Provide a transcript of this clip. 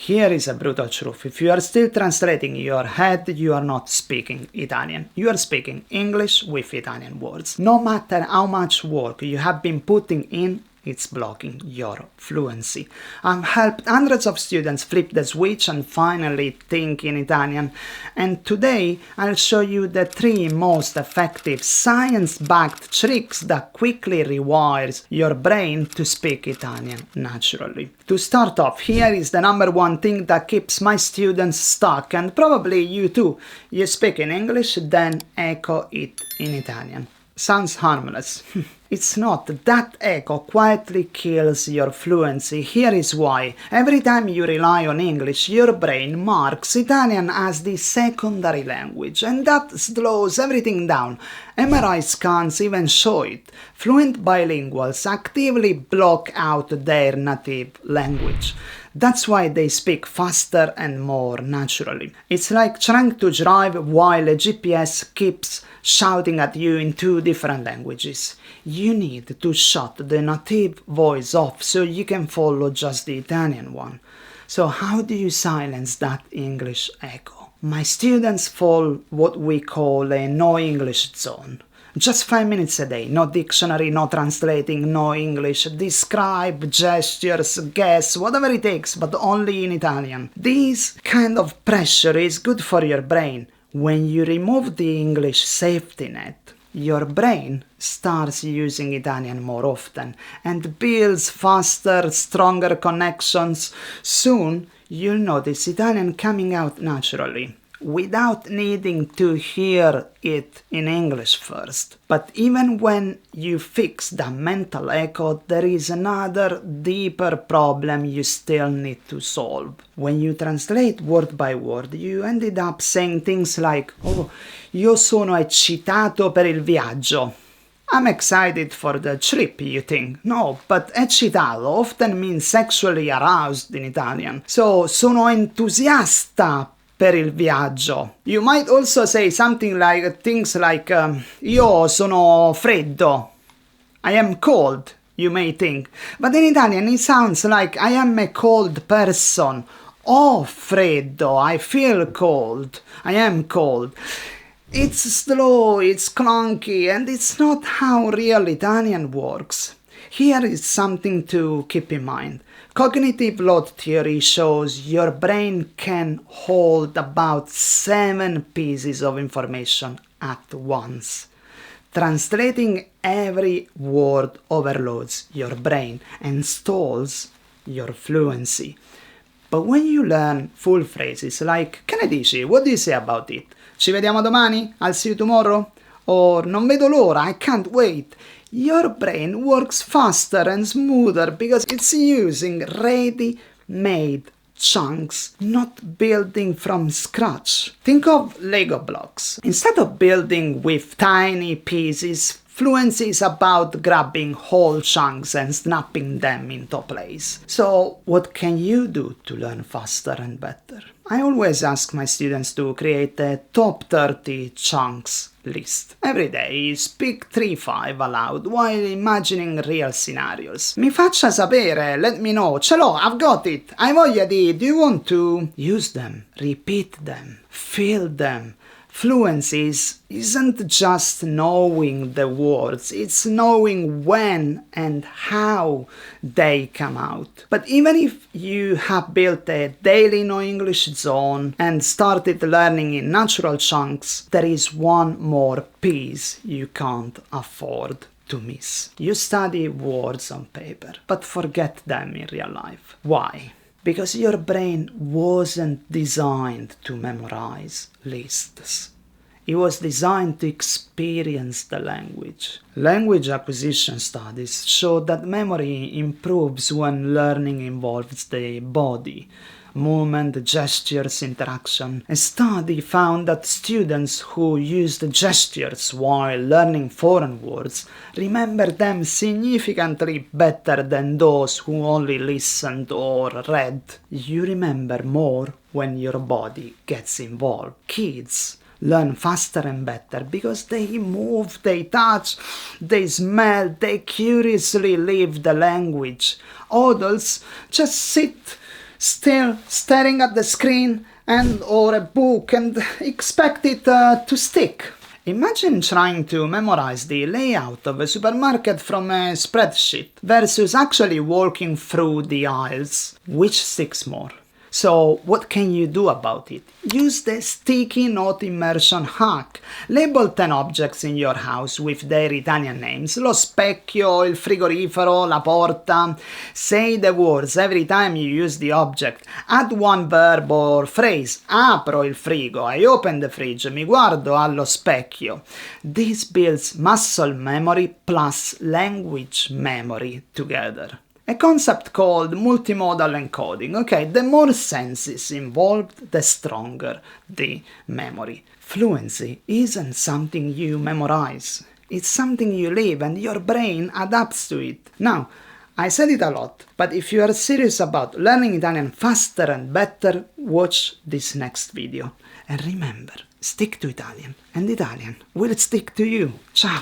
Here is a brutal truth. If you are still translating in your head, you are not speaking Italian. You are speaking English with Italian words. No matter how much work you have been putting in, it's blocking your fluency. I've helped hundreds of students flip the switch and finally think in Italian. And today I'll show you the 3 most effective science-backed tricks that quickly rewires your brain to speak Italian naturally. To start off, here is the number 1 thing that keeps my students stuck, and probably you too. You speak in English, then echo it in Italian. Sounds harmless. It's not. That echo quietly kills your fluency. Here is why. Every time you rely on English, your brain marks Italian as the secondary language, and that slows everything down. MRI scans even show it. Fluent bilinguals actively block out their native language. That's why they speak faster and more naturally. It's like trying to drive while a GPS keeps shouting at you in 2 different languages. You need to shut the native voice off so you can follow just the Italian one. So how do you silence that English echo? My students fall what we call a no English zone. Just 5 minutes a day, no dictionary, no translating, no English, describe, gestures, guess, whatever it takes, but only in Italian. This kind of pressure is good for your brain. When you remove the English safety net, your brain starts using Italian more often and builds faster, stronger connections. Soon, you'll notice Italian coming out naturally, without needing to hear it in English first. But even when you fix the mental echo, there is another deeper problem you still need to solve. When you translate word by word, you ended up saying things like, "Oh, io sono eccitato per il viaggio." I'm excited for the trip, you think. No, but eccitato often means sexually aroused in Italian. So, sono entusiasta per il viaggio. You might also say something like things like io sono freddo. I am cold, you may think. But in Italian it sounds like I am a cold person. Ho freddo, I feel cold. I am cold. It's slow, it's clunky, and it's not how real Italian works. Here is something to keep in mind. Cognitive load theory shows your brain can hold about 7 pieces of information at once. Translating every word overloads your brain and stalls your fluency. But when you learn full phrases like "Che ne dici? What do you say about it? Ci vediamo domani? I'll see you tomorrow?" Or "Non vedo l'ora, I can't wait," your brain works faster and smoother because it's using ready-made chunks, not building from scratch. Think of Lego blocks. Instead of building with tiny pieces, fluency is about grabbing whole chunks and snapping them into place. So, what can you do to learn faster and better? I always ask my students to create a top 30 chunks list. Every day, speak 3-5 aloud while imagining real scenarios. Mi faccia sapere, let me know. Ce l'ho, I've got it. Hai voglia di, do you want to? Use them, repeat them, feel them. Fluency isn't just knowing the words, it's knowing when and how they come out. But even if you have built a daily no English zone and started learning in natural chunks, there is one more piece you can't afford to miss. You study words on paper, but forget them in real life. Why? Because your brain wasn't designed to memorize lists. It was designed to experience the language. Language acquisition studies show that memory improves when learning involves the body. Movement, gestures, interaction. A study found that students who used gestures while learning foreign words remember them significantly better than those who only listened or read. You remember more when your body gets involved. Kids learn faster and better because they move, they touch, they smell, they curiously live the language. Adults just sit still staring at the screen and or a book and expect it to stick. Imagine trying to memorize the layout of a supermarket from a spreadsheet versus actually walking through the aisles. Which sticks more? So what can you do about it? Use the sticky note immersion hack. Label 10 objects in your house with their Italian names. Lo specchio, il frigorifero, la porta. Say the words every time you use the object. Add one verb or phrase. Apro il frigo. I open the fridge. Mi guardo allo specchio. This builds muscle memory plus language memory together. A concept called multimodal encoding. Okay, the more senses involved, the stronger the memory. Fluency isn't something you memorize. It's something you live and your brain adapts to it. Now, I said it a lot, but if you are serious about learning Italian faster and better, watch this next video. And remember, stick to Italian, and Italian will stick to you. Ciao!